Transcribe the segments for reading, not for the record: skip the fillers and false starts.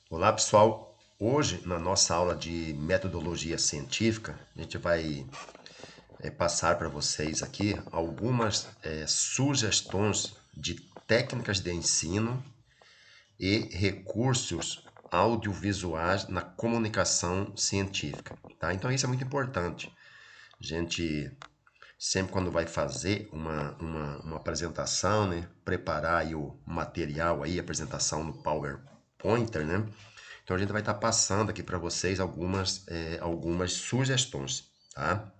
Olá, pessoal. Hoje, na nossa aula de metodologia científica, a gente vai passar para vocês aqui algumas sugestões de técnicas de ensino e recursos audiovisuais na comunicação científica, tá? Então, isso é muito importante. A gente sempre quando vai fazer uma apresentação, né, preparar aí o material aí, a apresentação no PowerPointer, né? Então a gente vai estar passando aqui para vocês algumas sugestões, tá?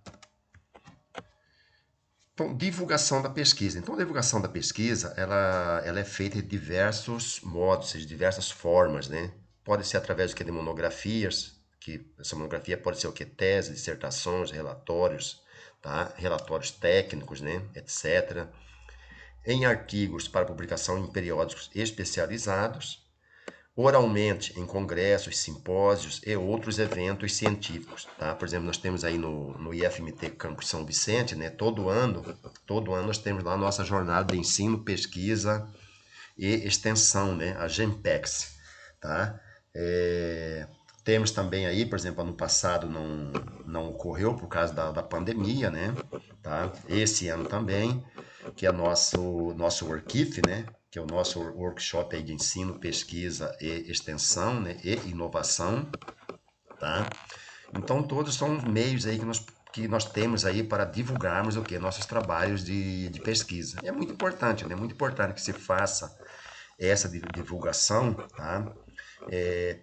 Então, divulgação da pesquisa. Então, a divulgação da pesquisa, ela é feita de diversos modos, de diversas formas, né? Pode ser através de monografias, que essa monografia pode ser o que? Tese, dissertações, relatórios, tá? Relatórios técnicos, né? Etc. Em artigos para publicação em periódicos especializados, oralmente em congressos, simpósios e outros eventos científicos, tá? Por exemplo, nós temos aí no IFMT Campus São Vicente, né? Todo ano nós temos lá a nossa jornada de ensino, pesquisa e extensão, né? A GEMPEX, tá? Temos também aí, por exemplo, ano passado não ocorreu por causa da pandemia, né? Tá? Esse ano também, que é nosso WorkIF, né? Que é o nosso workshop aí de ensino, pesquisa e extensão, né? E inovação, tá? Então todos são meios aí que nós temos aí para divulgarmos o que? Nossos trabalhos de pesquisa. E é muito importante, né? Muito importante que se faça essa divulgação, tá?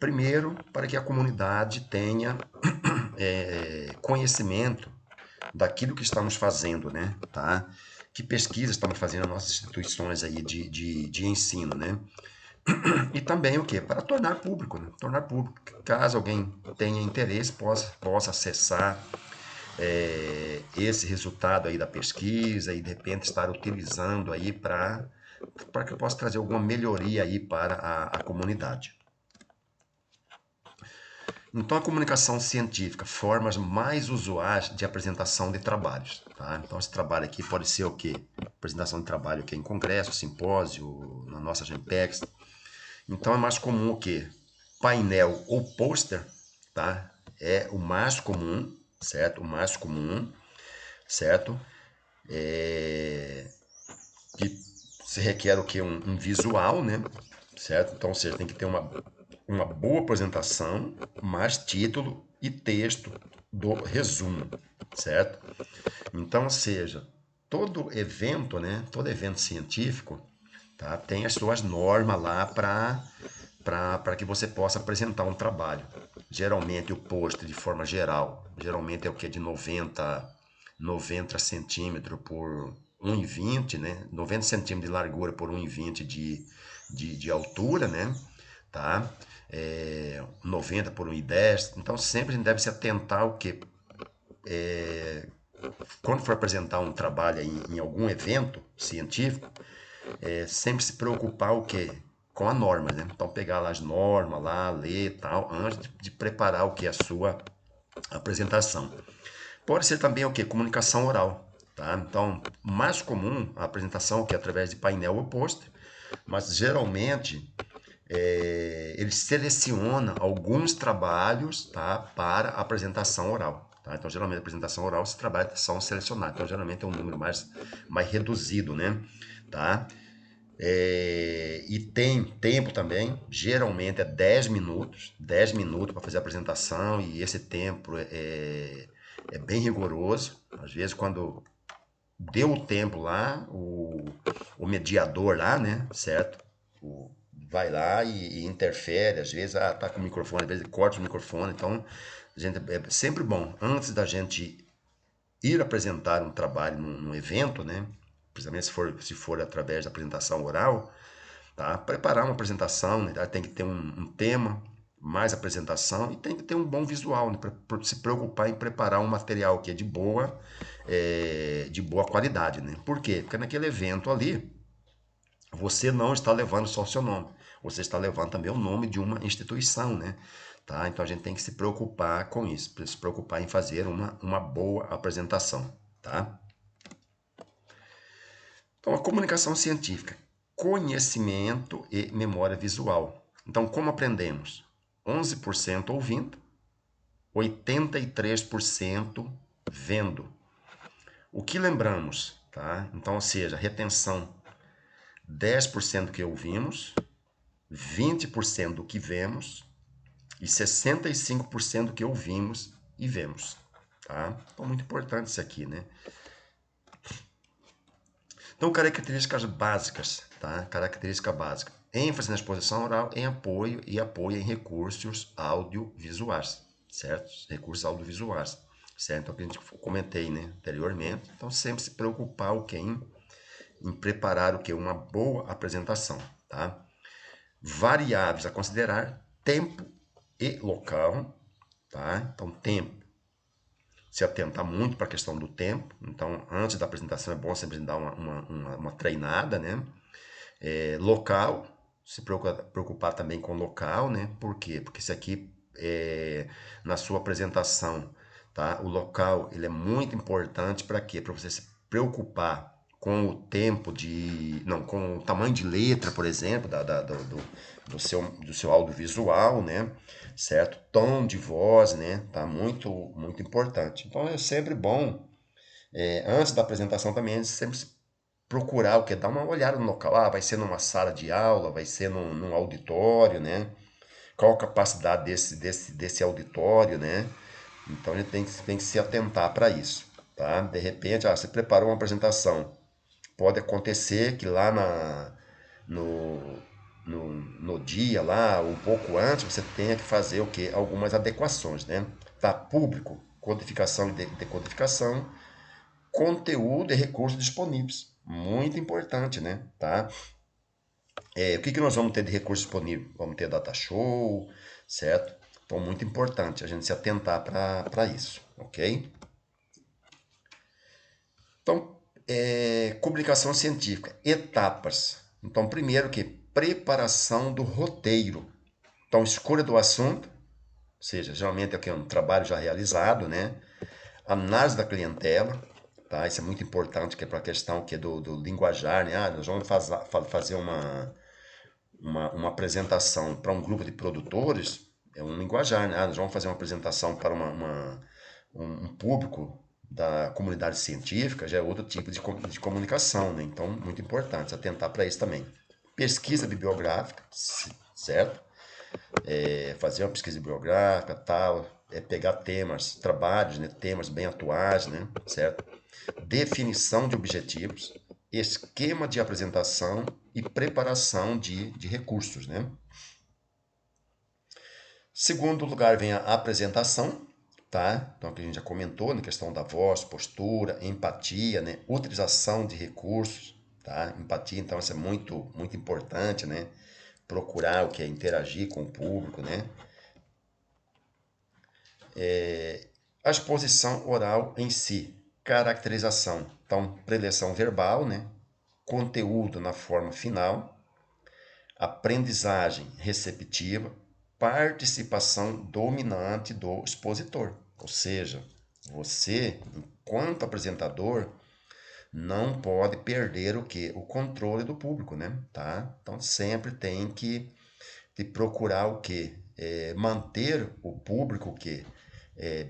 Primeiro, para que a comunidade tenha conhecimento daquilo que estamos fazendo, né? Tá? Que pesquisa estamos fazendo nas nossas instituições aí de ensino, né? E também o quê? Para tornar público, né? Tornar público. Caso alguém tenha interesse, possa acessar esse resultado aí da pesquisa e de repente estar utilizando aí para que possa trazer alguma melhoria aí para a comunidade. Então, a comunicação científica, formas mais usuais de apresentação de trabalhos. Tá? Então, esse trabalho aqui pode ser o quê? Apresentação de trabalho aqui em congresso, simpósio, na nossa Genpex. Então, é mais comum o quê? Painel ou pôster, tá? É o mais comum, certo? O mais comum, certo? Que se requer o quê? Um visual, né? Certo? Então, ou seja, tem que ter uma boa apresentação, mais título e texto do resumo, certo? Então, ou seja, todo evento, né? Todo evento científico, tá? Tem as suas normas lá para que você possa apresentar um trabalho. Geralmente o post de forma geral, geralmente é o que de 90 centímetros por 1,20, né? 90 centímetros de largura por 1,20 de altura, né? Tá? 90 por 1,10. Então sempre a gente deve se atentar ao que quando for apresentar um trabalho em algum evento científico, sempre se preocupar o quê? Com a norma, né? Então pegar lá as normas, lá, ler e tal, antes de preparar o que? A sua apresentação. Pode ser também o que? Comunicação oral. Tá? Então, mais comum a apresentação que é através de painel ou pôster, mas geralmente ele seleciona alguns trabalhos, tá, para apresentação oral. Tá? Então, geralmente, a apresentação oral, os trabalhos são selecionados. Então, geralmente, é um número mais reduzido, né? Tá? E tem tempo também, geralmente é 10 minutos para fazer a apresentação, e esse tempo é bem rigoroso. Às vezes, quando deu o tempo lá, o mediador lá, né, certo? Vai lá e interfere, às vezes tá com o microfone, às vezes corta o microfone. Então, é sempre bom, antes da gente ir apresentar um trabalho num evento, né, principalmente se for através da apresentação oral, tá? Preparar uma apresentação, né? Tem que ter um tema, mais apresentação, e tem que ter um bom visual, né? Pra se preocupar em preparar um material que é de boa qualidade, né? Por quê? Porque naquele evento ali, você não está levando só o seu nome, você está levando também o nome de uma instituição, né? Tá? Então a gente tem que se preocupar com isso, se preocupar em fazer uma boa apresentação, tá? Então, a comunicação científica, conhecimento e memória visual. Então, como aprendemos? 11% ouvindo, 83% vendo. O que lembramos, tá? Então, ou seja, retenção 10% do que ouvimos, 20% do que vemos e 65% do que ouvimos e vemos, tá? Então, muito importante isso aqui, né? Então, características básicas, tá? Característica básica. ênfase na exposição oral em apoio e apoio em recursos audiovisuais, certo? Recursos audiovisuais, certo? Então, que a gente comentei, né, anteriormente. Então, sempre se preocupar o quê? Em preparar o quê? Uma boa apresentação, tá? Variáveis a considerar, tempo e local, tá? Então, tempo. Se atentar muito para a questão do tempo. Então, antes da apresentação é bom sempre dar uma treinada, né? Local, se preocupar também com local, né? Por quê? Porque isso aqui, na sua apresentação, tá? O local, ele é muito importante para quê? Para você se preocupar com o tempo de... Não, com o tamanho de letra, por exemplo, do seu audiovisual, né? Certo? Tom de voz, né? Tá muito, muito importante. Então, é sempre bom, antes da apresentação também, sempre procurar o que? Dar uma olhada no local. Ah, vai ser numa sala de aula, vai ser num auditório, né? Qual a capacidade desse auditório, né? Então a gente tem que se atentar para isso, tá? De repente, você preparou uma apresentação. Pode acontecer que lá no, no dia, lá, um pouco antes, você tenha que fazer o quê? Algumas adequações, né? Tá público, codificação e decodificação, conteúdo e recursos disponíveis. Muito importante, né? Tá? O que nós vamos ter de recurso disponível? Vamos ter data show, certo? Então, muito importante a gente se atentar para isso, ok? Então, comunicação científica, etapas. Então, primeiro que preparação do roteiro. Então, escolha do assunto, ou seja, geralmente é um trabalho já realizado, né? Análise da clientela, tá? Isso é muito importante, que é para a questão que é do linguajar, né? Nós vamos fazer uma apresentação para um grupo de produtores, é um linguajar, né? Nós vamos fazer uma apresentação para um público da comunidade científica, já é outro tipo de comunicação, né? Então, muito importante se atentar para isso também. Pesquisa bibliográfica, certo? Fazer uma pesquisa bibliográfica, tal, pegar temas, trabalhos, né? Temas bem atuais, né? Certo? Definição de objetivos, esquema de apresentação e preparação de recursos, né? Segundo lugar vem a apresentação, tá? Então, que a gente já comentou na questão da voz, postura, empatia, né? Utilização de recursos, tá? Empatia, então, isso é muito, muito importante, né? Procurar o que é interagir com o público, né? A exposição oral em si, caracterização, então, preleção verbal, né? Conteúdo na forma final, aprendizagem receptiva, participação dominante do expositor. Ou seja, você, enquanto apresentador, não pode perder o que? O controle do público, né? Tá? Então sempre tem que procurar o que? Manter o público o que?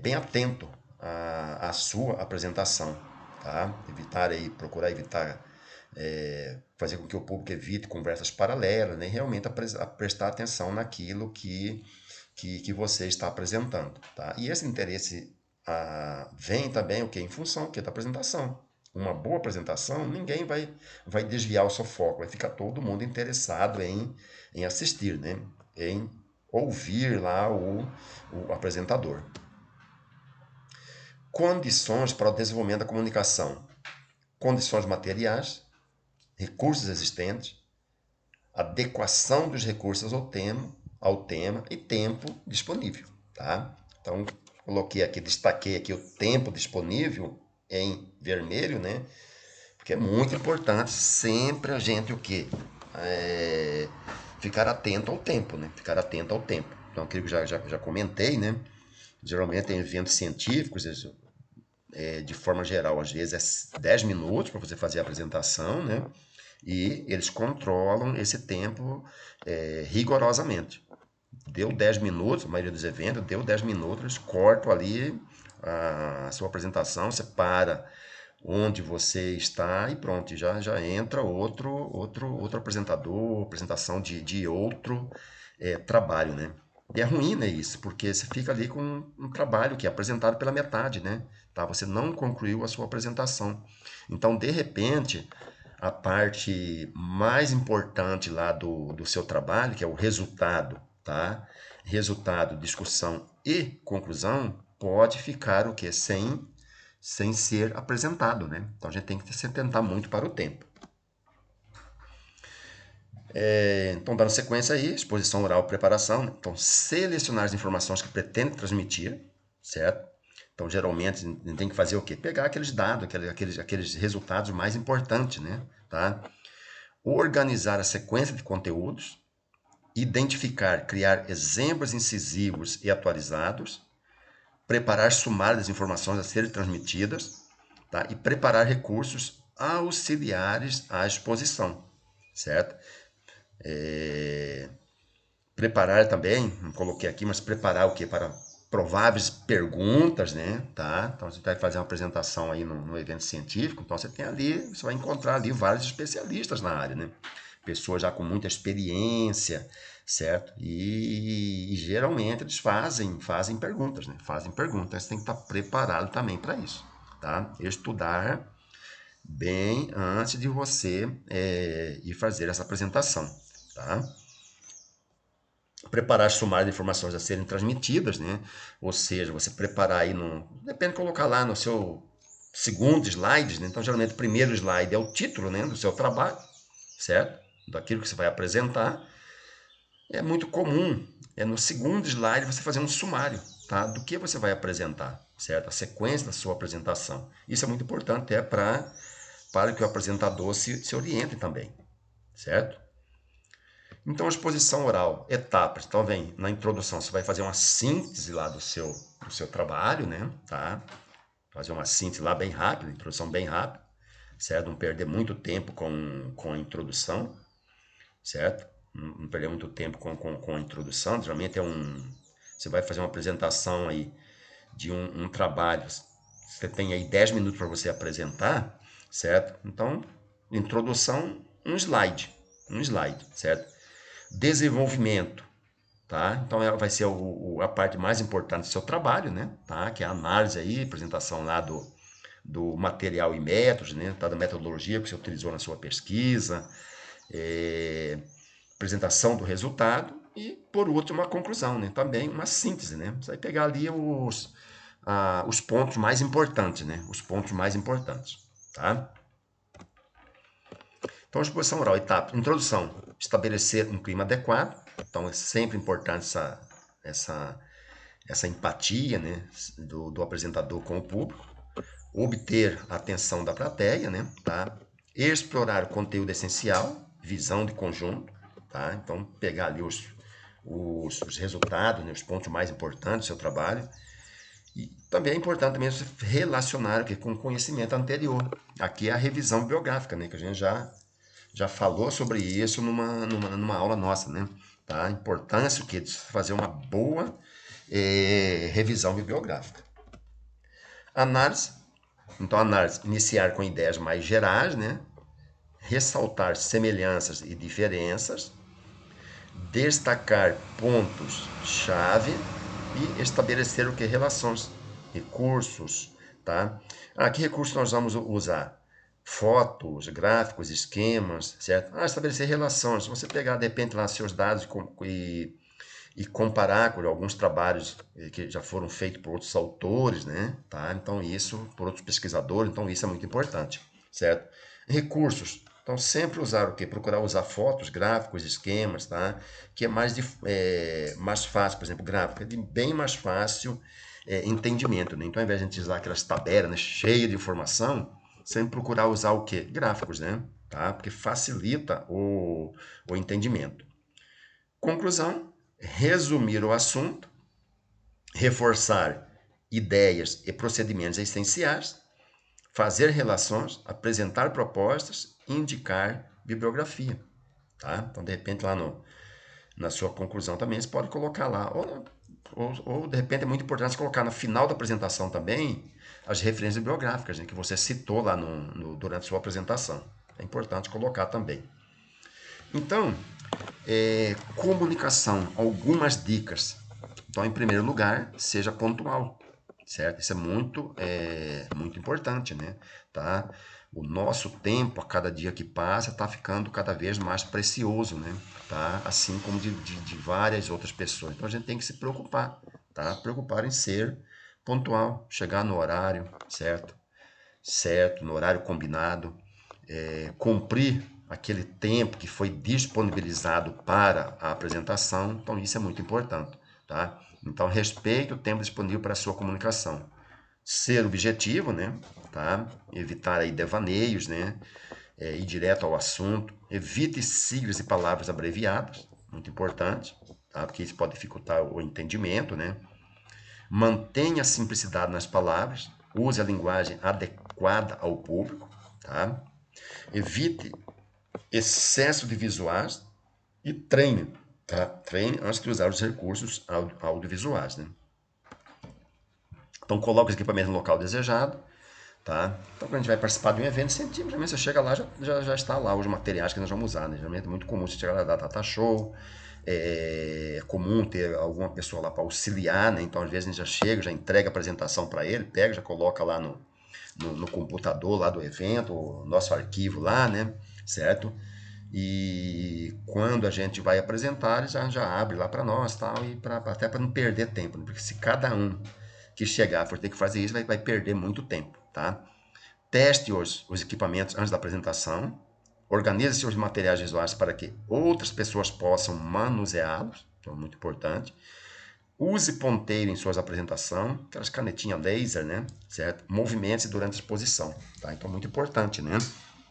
Bem atento à sua apresentação, tá? Procurar evitar fazer com que o público evite conversas paralelas, né? E realmente a prestar atenção naquilo que você está apresentando, tá? E esse interesse vem também o que? Em função da apresentação. Uma boa apresentação, ninguém vai desviar o seu foco, vai ficar todo mundo interessado em assistir, né? Em ouvir lá o apresentador. Condições para o desenvolvimento da comunicação. Condições materiais, recursos existentes, adequação dos recursos ao tema e tempo disponível, tá? Então, destaquei aqui o tempo disponível em vermelho, né? Porque é muito importante sempre a gente o quê? Ficar atento ao tempo, né? Ficar atento ao tempo. Então, aquilo que já comentei, né? Geralmente em eventos científicos, de forma geral, às vezes é 10 minutos para você fazer a apresentação, né? E eles controlam esse tempo rigorosamente. Deu 10 minutos, a maioria dos eventos, deu 10 minutos, eles cortam ali a sua apresentação, você para onde você está e pronto, já entra outro apresentador, apresentação de outro trabalho, né? E é ruim, né, isso, porque você fica ali com um trabalho que é apresentado pela metade, né? Tá? Você não concluiu a sua apresentação. Então, de repente, a parte mais importante lá do seu trabalho, que é o resultado, tá? Resultado, discussão e conclusão, pode ficar o quê? Sem ser apresentado, né? Então a gente tem que se atentar muito para o tempo. Então, dando sequência aí, exposição oral, preparação. Então, selecionar as informações que pretende transmitir, certo? Então, geralmente, a gente tem que fazer o quê? Pegar aqueles dados, aqueles resultados mais importantes, né? Tá? Organizar a sequência de conteúdos, identificar, criar exemplos incisivos e atualizados, preparar sumário das informações a serem transmitidas, tá? E preparar recursos auxiliares à exposição, certo? Preparar também, não coloquei aqui, mas preparar o que? Para prováveis perguntas, né? Tá? Então você vai fazer uma apresentação aí no evento científico, então você tem ali, você vai encontrar ali vários especialistas na área, né? Pessoas já com muita experiência, certo? E geralmente eles fazem perguntas, né? Fazem perguntas, você tem que estar preparado também para isso, tá? Estudar bem antes de você ir fazer essa apresentação, tá? Preparar sumário de informações a serem transmitidas, né? Ou seja, você preparar aí depende de colocar lá no seu segundo slide, né? Então geralmente o primeiro slide é o título, né, do seu trabalho, certo? Daquilo que você vai apresentar. É muito comum, no segundo slide você fazer um sumário, tá? Do que você vai apresentar, certo? A sequência da sua apresentação. Isso é muito importante para que o apresentador se oriente também, certo? Então, a exposição oral, etapas. Então, vem na introdução, você vai fazer uma síntese lá do seu trabalho, né? Tá? Fazer uma síntese lá bem rápida, introdução bem rápida, certo? Não perder muito tempo com a introdução, certo? Não perder muito tempo com a introdução. Geralmente você vai fazer uma apresentação aí de um trabalho. Você tem aí 10 minutos para você apresentar, certo? Então, introdução, um slide, certo? Desenvolvimento, tá? Então ela vai ser a parte mais importante do seu trabalho, né? Tá? Que é a análise aí, apresentação lá do material e métodos, né? Tá? Da metodologia que você utilizou na sua pesquisa, apresentação do resultado e, por último, a conclusão, né? Também uma síntese, né? Você vai pegar ali os pontos mais importantes, né? Os pontos mais importantes, tá? Então, a exposição oral, etapa, introdução, estabelecer um clima adequado. Então, é sempre importante essa empatia, né, do apresentador com o público. Obter a atenção da plateia, né, tá? Explorar o conteúdo essencial, visão de conjunto, tá? Então, pegar ali os resultados, né, os pontos mais importantes do seu trabalho. E também é importante também você relacionar com o conhecimento anterior. Aqui é a revisão bibliográfica, né, que a gente já falou sobre isso numa aula nossa, né? Tá? A importância de fazer uma boa revisão bibliográfica. Análise. Então, análise, iniciar com ideias mais gerais, né? Ressaltar semelhanças e diferenças, destacar pontos-chave e estabelecer o que? Relações, recursos, tá? Que recursos nós vamos usar? Fotos, gráficos, esquemas, certo? Estabelecer relações. Se você pegar, de repente, lá seus dados e comparar com alguns trabalhos que já foram feitos por outros autores, né? Tá? Então, isso, por outros pesquisadores, então isso é muito importante, certo? Recursos. Então, sempre usar o quê? Procurar usar fotos, gráficos, esquemas, tá? Que é mais fácil, por exemplo, gráfico, é de bem mais fácil entendimento, né? Então, ao invés de a gente usar aquelas tabelas, né, cheias de informação, sempre procurar usar o quê? Gráficos, né? Tá? Porque facilita o entendimento. Conclusão, resumir o assunto, reforçar ideias e procedimentos essenciais, fazer relações, apresentar propostas e indicar bibliografia. Tá? Então, de repente, lá na sua conclusão também, você pode colocar lá. Ou de repente é muito importante colocar no final da apresentação também as referências bibliográficas, né, que você citou lá durante a sua apresentação. É importante colocar também. Então, comunicação, algumas dicas. Então, em primeiro lugar, seja pontual, certo? Isso é muito importante, né? Tá? O nosso tempo, a cada dia que passa, está ficando cada vez mais precioso, né? Tá? Assim como de várias outras pessoas. Então, a gente tem que se preocupar, tá? Preocupar em ser pontual, chegar no horário, certo? Certo, no horário combinado, cumprir aquele tempo que foi disponibilizado para a apresentação. Então, isso é muito importante, tá? Então, respeite o tempo disponível para a sua comunicação. Ser objetivo, né? Tá? Evitar aí devaneios, né? Ir direto ao assunto. Evite siglas e palavras abreviadas, muito importante, tá? Porque isso pode dificultar o entendimento, né? Mantenha a simplicidade nas palavras. Use a linguagem adequada ao público, tá? Evite excesso de visuais e treine, tá? Treine antes de usar os recursos audiovisuais, né? Então, coloque os equipamentos no local desejado, tá? Então, quando a gente vai participar de um evento científico, geralmente você chega lá, já está lá os materiais que nós vamos usar, né? Geralmente é muito comum você chegar lá da Data Show, é comum ter alguma pessoa lá para auxiliar, né? Então, às vezes, a gente já chega, já entrega a apresentação para ele, pega, já coloca lá no computador lá do evento, o nosso arquivo lá, né? Certo? E quando a gente vai apresentar, ele já abre lá para nós, tal, e até para não perder tempo, né? Porque se cada um que chegar for ter que fazer isso, vai perder muito tempo, tá? Teste os equipamentos antes da apresentação, organize seus materiais visuais para que outras pessoas possam manuseá-los, então é muito importante. Use ponteiro em suas apresentações, aquelas canetinhas laser, né? Certo? Movimente-se durante a exposição, tá? Então é muito importante, né?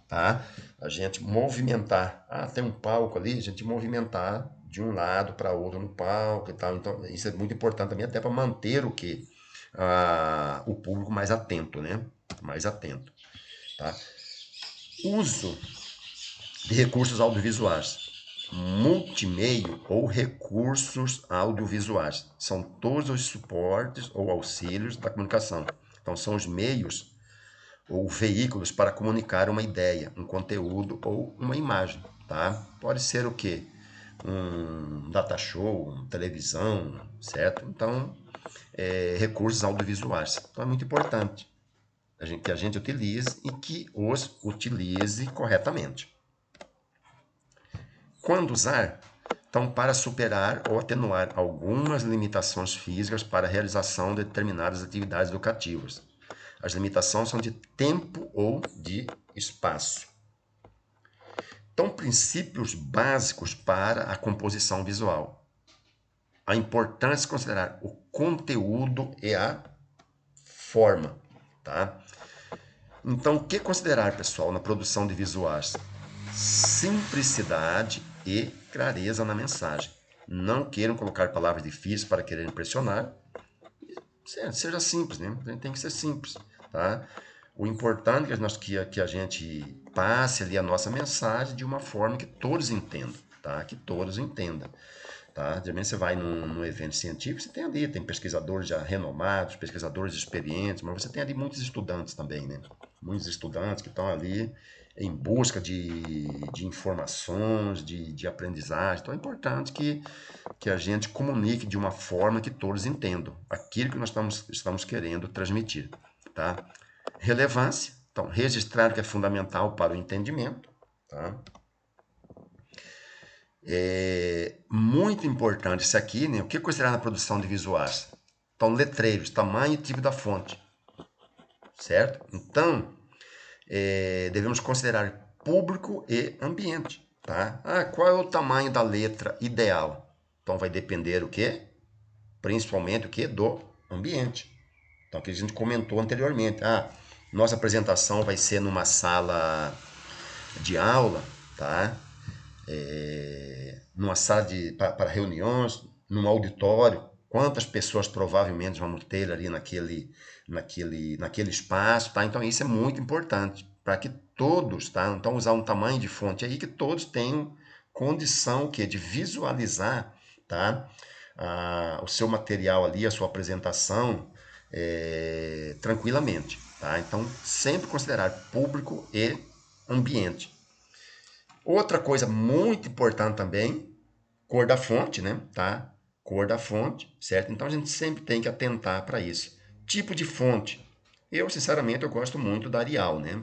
Tá? A gente movimentar. Ah, tem um palco ali, a gente movimentar de um lado para outro no palco e tal. Então isso é muito importante também até para manter o que o público mais atento, né? Mais atento, tá? Uso de recursos audiovisuais. Multimeio ou recursos audiovisuais. São todos os suportes ou auxílios da comunicação. Então, são os meios ou veículos para comunicar uma ideia, um conteúdo ou uma imagem. Tá? Pode ser o quê? Um data show, uma televisão, certo? Então, recursos audiovisuais. Então, é muito importante que a gente utilize e que os utilize corretamente. Quando usar? Então, para superar ou atenuar algumas limitações físicas para a realização de determinadas atividades educativas. As limitações são de tempo ou de espaço. Então, princípios básicos para a composição visual. A importância de considerar o conteúdo e a forma, tá? Então, o que considerar, pessoal, na produção de visuais? Simplicidade e clareza na mensagem. Não queiram colocar palavras difíceis para querer impressionar. Seja simples, né? A gente tem que ser simples, tá? O importante é que a gente passe ali a nossa mensagem de uma forma que todos entendam, tá? Que todos entendam, tá? Geralmente você vai num evento científico, você tem ali, tem pesquisadores já renomados, pesquisadores experientes, mas você tem ali muitos estudantes também, né? Muitos estudantes que estão ali em busca de informações, de aprendizagem. Então é importante que a gente comunique de uma forma que todos entendam aquilo que nós estamos querendo transmitir, tá? Relevância, então registrar o que é fundamental para o entendimento, tá? É muito importante isso aqui, né? O que considerar na produção de visuais? Então, letreiros, tamanho e tipo da fonte, certo? Então, devemos considerar público e ambiente, tá? Qual é o tamanho da letra ideal? Então, vai depender o quê? Principalmente o quê? Do ambiente. Então, o que a gente comentou anteriormente. Nossa apresentação vai ser numa sala de aula, tá? Numa sala para reuniões, num auditório, quantas pessoas provavelmente vamos ter ali naquele espaço, tá? Então isso é muito importante para que todos, tá? Então usar um tamanho de fonte aí que todos tenham condição que de visualizar, tá? O seu material ali, a sua apresentação, tranquilamente, tá? Então, sempre considerar público e ambiente. Outra coisa muito importante também, cor da fonte, né? Tá? Cor da fonte, certo? Então a gente sempre tem que atentar para isso. Tipo de fonte. Eu, sinceramente, eu gosto muito da Arial, né?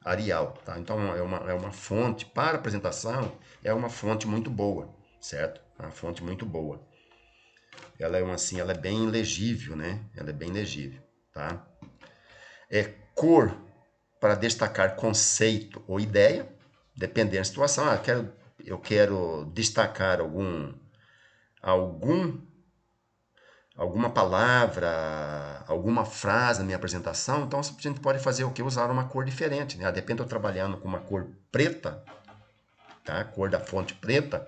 Arial, tá? Então é uma fonte para apresentação, é uma fonte muito boa, certo? É uma fonte muito boa. Ela é assim, ela é bem legível, né? Ela é bem legível, tá? É cor para destacar conceito ou ideia, dependendo da situação. Eu quero destacar algum, alguma palavra, alguma frase na minha apresentação, então a gente pode fazer o que? Usar uma cor diferente, né? De repente eu trabalhando com uma cor preta, tá? A cor da fonte preta,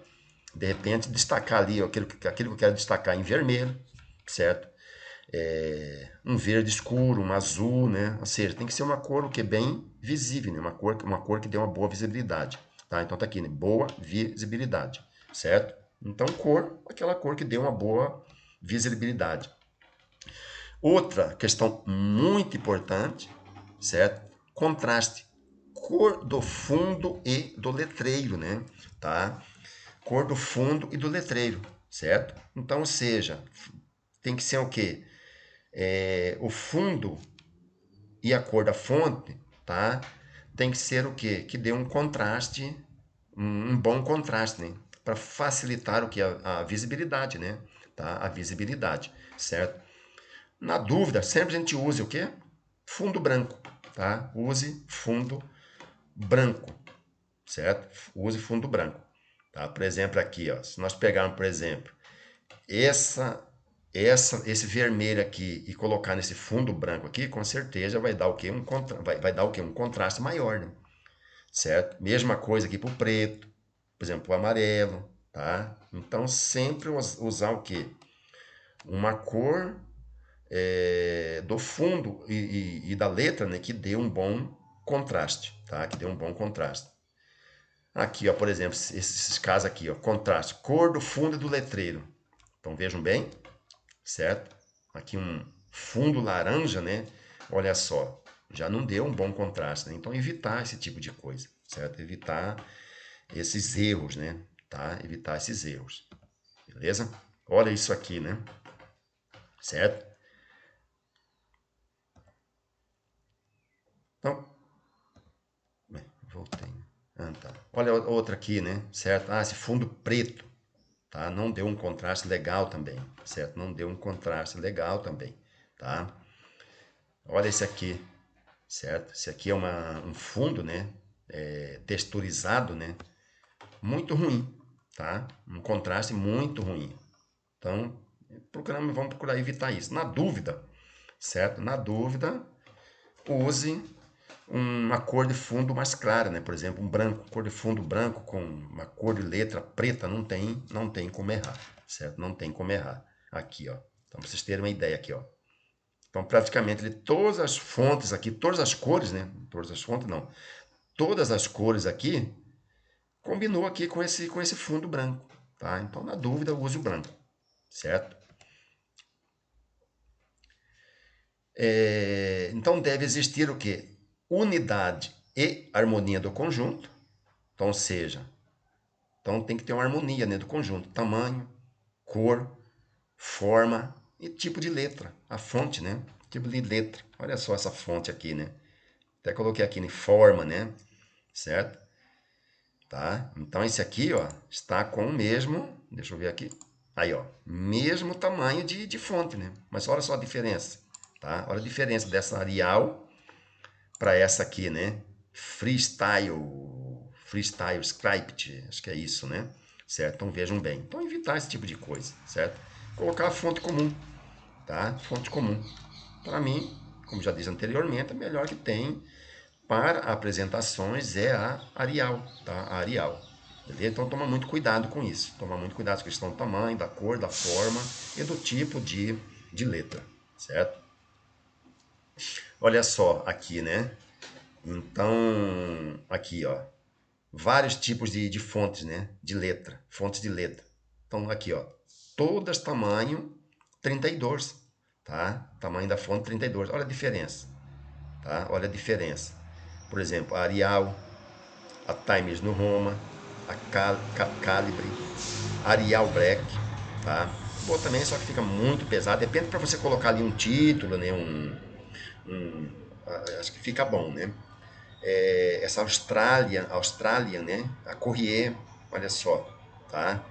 de repente destacar ali aquilo que eu quero destacar em vermelho, certo? Um verde escuro, um azul, né? Ou seja, tem que ser uma cor que é bem visível, né? Uma cor que dê uma boa visibilidade, tá? Então tá aqui, né? Boa visibilidade, certo? Então cor, aquela cor que dê uma boa visibilidade. Outra questão muito importante, certo? Contraste, cor do fundo e do letreiro, né? Tá? Cor do fundo e do letreiro, certo? Então, ou seja, tem que ser o quê? O fundo e a cor da fonte, tá? Tem que ser o quê? Que dê um contraste, um bom contraste, né? Para facilitar o que? A visibilidade, né? Tá? A visibilidade, certo? Na dúvida, sempre a gente use o quê? Fundo branco, tá? Use fundo branco, certo? Use fundo branco, tá? Por exemplo, aqui, ó, se nós pegarmos, por exemplo, essa, esse vermelho aqui e colocar nesse fundo branco aqui, com certeza vai dar o quê? Vai dar o quê? Um contraste maior, né? Certo? Mesma coisa aqui para o preto, por exemplo, o amarelo, tá? Então, sempre usar o quê? Uma cor do fundo e da letra, né, que dê um bom contraste, tá? Que dê um bom contraste. Aqui, ó, por exemplo, esses casos aqui, ó, contraste, cor do fundo e do letreiro. Então vejam bem, certo? Aqui um fundo laranja, né? Olha só, já não deu um bom contraste, né? Então evitar esse tipo de coisa, certo? Evitar esses erros, né? Tá? Evitar esses erros, beleza? Olha isso aqui, né? Certo? Então, voltei. Tá. Olha outra aqui, né? Certo? Esse fundo preto, tá? Não deu um contraste legal também, certo? Não deu um contraste legal também, tá? Olha esse aqui, certo? Esse aqui é um fundo, né? Texturizado, né? Muito ruim, tá? Um contraste muito ruim. Então, vamos procurar evitar isso. Na dúvida, certo? Na dúvida, use uma cor de fundo mais clara, né? Por exemplo, um branco, cor de fundo branco com uma cor de letra preta, não tem como errar, certo? Não tem como errar. Aqui, ó. Então, para vocês terem uma ideia aqui, ó. Então, praticamente, todas as fontes aqui, todas as cores, né? Todas as fontes, não. Todas as cores aqui, combinou aqui com esse fundo branco, tá? Então, na dúvida, use o branco, certo? Então, deve existir o quê? Unidade e harmonia do conjunto. Então, seja, então tem que ter uma harmonia, né, do conjunto. Tamanho, cor, forma e tipo de letra. A fonte, né? Tipo de letra. Olha só essa fonte aqui, né? Até coloquei aqui em forma, né? Certo? Tá? Então esse aqui, ó, está com o mesmo, deixa eu ver aqui. Aí, ó, mesmo tamanho de fonte, né? Mas olha só a diferença, tá? Olha a diferença dessa Arial para essa aqui, né? Freestyle Script, acho que é isso, né? Certo? Então vejam bem. Então evitar esse tipo de coisa, certo? Colocar a fonte comum, tá? Fonte comum. Para mim, como já disse anteriormente, a melhor que tem para apresentações é a Arial, tá? A Arial. Beleza? Então toma muito cuidado com isso. Toma muito cuidado com a questão do tamanho, da cor, da forma e do tipo de letra, certo? Olha só aqui, né? Então, aqui, ó. vários tipos de fontes, né? De letra, fontes de letra. Então, aqui, ó, todas tamanho 32, tá? Tamanho da fonte 32. Olha a diferença, tá? Olha a diferença. Por exemplo, a Arial, a Times New Roman, a Calibre, a Arial Black, tá? Boa também, só que fica muito pesado. Depende para você colocar ali um título, né? Acho que fica bom, né? Essa Austrália, né? A Courrier, olha só, tá?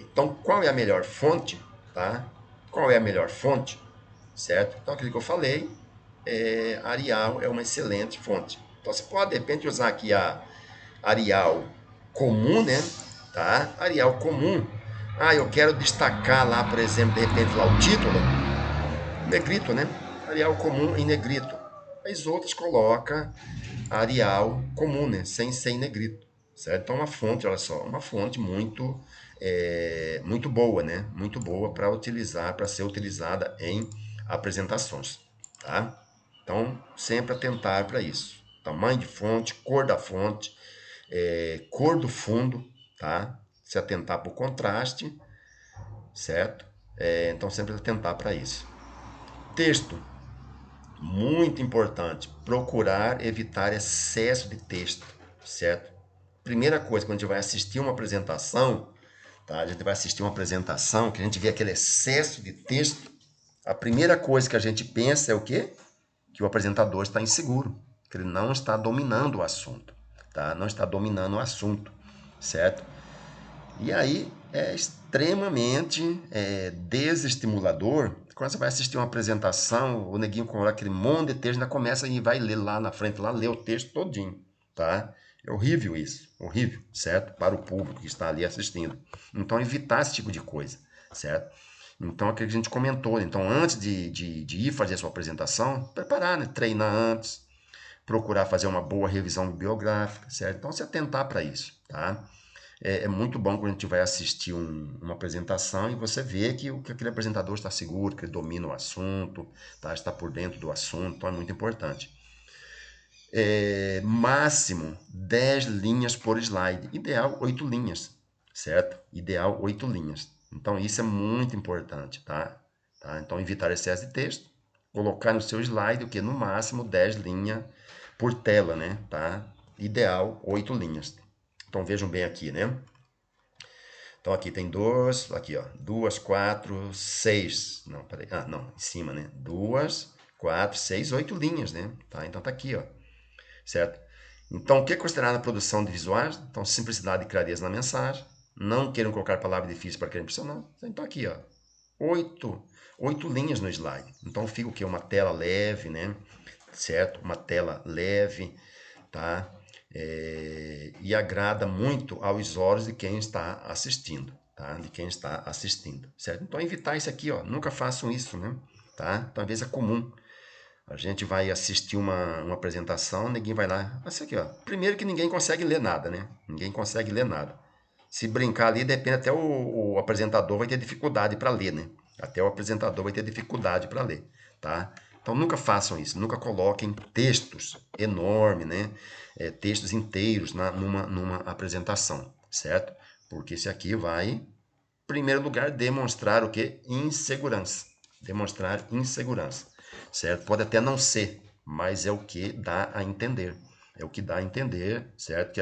Então, qual é a melhor fonte, tá? Qual é a melhor fonte, certo? Então, aquilo que eu falei, a Arial é uma excelente fonte. Então, você pode, de repente, usar aqui a Arial comum, né? Tá? Arial comum. Ah, eu quero destacar lá, por exemplo, de repente, lá o título, negrito, né? Arial comum em negrito. As outras coloca Arial comum, né? Sem ser em negrito, certo? Então, uma fonte, olha só, uma fonte muito boa, né? Muito boa para utilizar, para ser utilizada em apresentações, tá? Então, sempre atentar para isso. Tamanho de fonte, cor da fonte, cor do fundo, tá? Se atentar para o contraste, certo? Então, sempre atentar para isso. Texto, muito importante, procurar evitar excesso de texto, certo? Primeira coisa, quando a gente vai assistir uma apresentação, tá? A gente vai assistir uma apresentação que a gente vê aquele excesso de texto, a primeira coisa que a gente pensa é o quê? Que o apresentador está inseguro, que ele não está dominando o assunto, tá? Não está dominando o assunto, certo? E aí é extremamente desestimulador quando você vai assistir uma apresentação, o neguinho coloca aquele monte de texto, ainda começa e vai ler lá na frente, lá lê o texto todinho, tá? É horrível isso, horrível, certo? Para o público que está ali assistindo. Então, evitar esse tipo de coisa, certo? Então, é o que a gente comentou. Então, antes de ir fazer a sua apresentação, preparar, né? Treinar antes, procurar fazer uma boa revisão bibliográfica, certo? Então, se atentar para isso, tá? É muito bom quando a gente vai assistir uma apresentação e você vê que aquele apresentador está seguro, que ele domina o assunto, tá? Está por dentro do assunto, então é muito importante. Máximo 10 linhas por slide, ideal 8 linhas, certo? Ideal 8 linhas. Então isso é muito importante, tá? Então evitar excesso de texto, colocar no seu slide o que no máximo 10 linhas por tela, né? Tá? Ideal 8 linhas. Então vejam bem aqui, né? Então aqui tem duas, aqui ó, 2, 4, 6. Não, peraí. Ah, não, em cima, né? 2, 4, 6, 8 linhas, né? Tá? Então tá aqui, ó. Certo? Então, o que é considerado a produção de visuais? Então, simplicidade e clareza na mensagem. Não queiram colocar palavras difíceis para querer impressionar. Então, aqui, ó. 8 linhas no slide. Então, fica o quê? Uma tela leve, né? Certo? Uma tela leve, tá? E agrada muito aos olhos de quem está assistindo, tá? De quem está assistindo, certo? Então, evitar isso aqui, ó. Nunca façam isso, né? Tá? Então, às vezes é comum. A gente vai assistir uma apresentação, ninguém vai lá. Isso aqui, ó. Primeiro que ninguém consegue ler nada, né? Ninguém consegue ler nada. Se brincar ali, depende até o apresentador vai ter dificuldade para ler, né? Até o apresentador vai ter dificuldade para ler, tá? Então nunca façam isso, nunca coloquem textos enormes, né? Textos inteiros numa apresentação, certo? Porque isso aqui vai, em primeiro lugar, demonstrar o que? Insegurança. Demonstrar insegurança, certo? Pode até não ser, mas é o que dá a entender. É o que dá a entender, certo? Que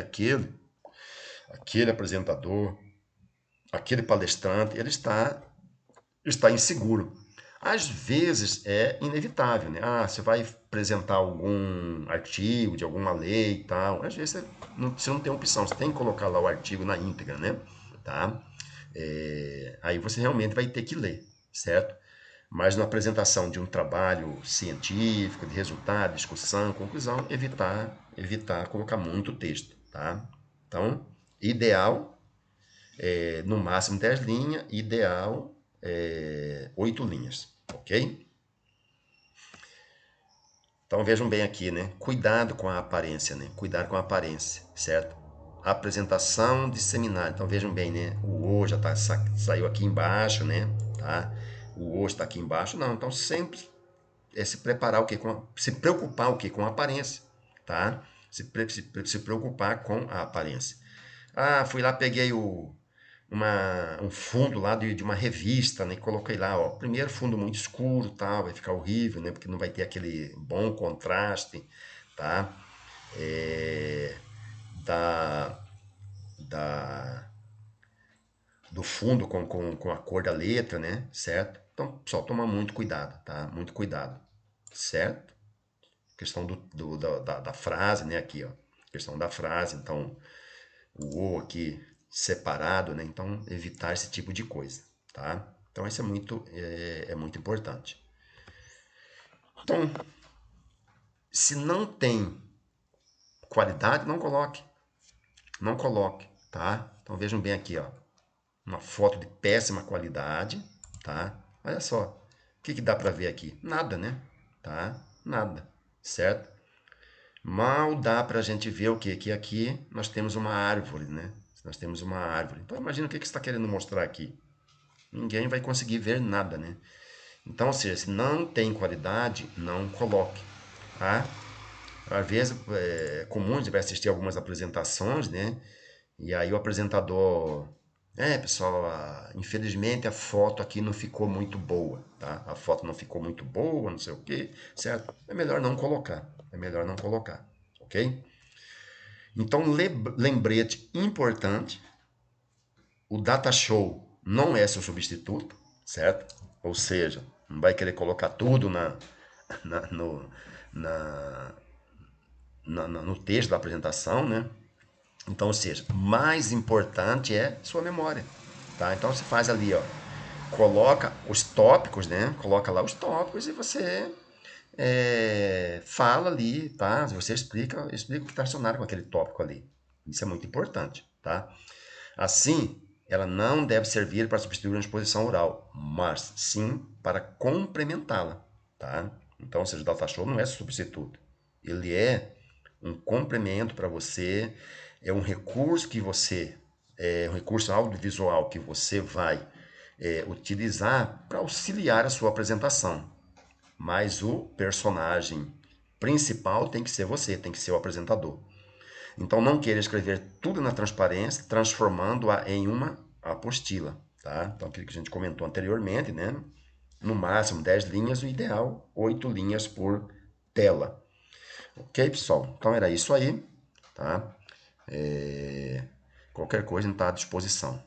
aquele apresentador, aquele palestrante, ele está inseguro. Às vezes é inevitável, né? Ah, você vai apresentar algum artigo de alguma lei e tal. Às vezes você não tem opção, você tem que colocar lá o artigo na íntegra, né? Tá? Aí você realmente vai ter que ler, certo? Mas na apresentação de um trabalho científico, de resultado, discussão, conclusão, evitar colocar muito texto, tá? Então, ideal no máximo 10 linhas, ideal 8 linhas, ok? Então vejam bem aqui, né? Cuidado com a aparência, né? Cuidado com a aparência, certo? Apresentação de seminário. Então vejam bem, né? O O já saiu aqui embaixo, né? Tá? O O está aqui embaixo. Não, então sempre se preparar o quê? Se preocupar o quê? Com a aparência, tá? se preocupar com a aparência. Ah, fui lá, peguei um fundo lá de uma revista, né? E coloquei lá, ó, primeiro fundo muito escuro, tal, vai ficar horrível, né? Porque não vai ter aquele bom contraste, tá? É, da, da, do fundo com a cor da letra, né? Certo? Então, pessoal, toma muito cuidado, tá? Muito cuidado, certo? Questão da frase, né? Aqui, ó. Questão da frase, então, o O aqui separado, né? Então, evitar esse tipo de coisa, tá? Então, isso é muito importante. Então, se não tem qualidade, não coloque. Não coloque, tá? Então, vejam bem aqui, ó. Uma foto de péssima qualidade, tá? Olha só. O que dá para ver aqui? Nada, né? Tá? Nada, certo? Mal dá para a gente ver o quê? Que aqui nós temos uma árvore, né? Nós temos uma árvore. Então, imagina o que você está querendo mostrar aqui. Ninguém vai conseguir ver nada, né? Então, ou seja, se não tem qualidade, não coloque, tá? Às vezes é comum, a gente vai assistir algumas apresentações, né? E aí o apresentador, pessoal, infelizmente a foto aqui não ficou muito boa, tá? A foto não ficou muito boa, não sei o quê, certo? É melhor não colocar, é melhor não colocar, ok? Então, lembrete importante, o data show não é seu substituto, certo? Ou seja, não vai querer colocar tudo na, no, na, no texto da apresentação, né? Então, ou seja, mais importante é sua memória, tá? Então você faz ali, ó, coloca os tópicos, né? Coloca lá os tópicos e você fala ali, tá? Você explica o que está relacionado com aquele tópico ali. Isso é muito importante, tá? Assim, ela não deve servir para substituir uma exposição oral, mas sim para complementá-la, tá? Então, ou seja, o data show não é substituto. Ele é um complemento para você, é um recurso um recurso audiovisual que você vai utilizar para auxiliar a sua apresentação. Mas o personagem principal tem que ser você, tem que ser o apresentador. Então não queira escrever tudo na transparência, transformando-a em uma apostila, tá? Então aquilo que a gente comentou anteriormente, né? No máximo 10 linhas, o ideal 8 linhas por tela. Ok, pessoal? Então era isso aí, tá? Qualquer coisa está à disposição.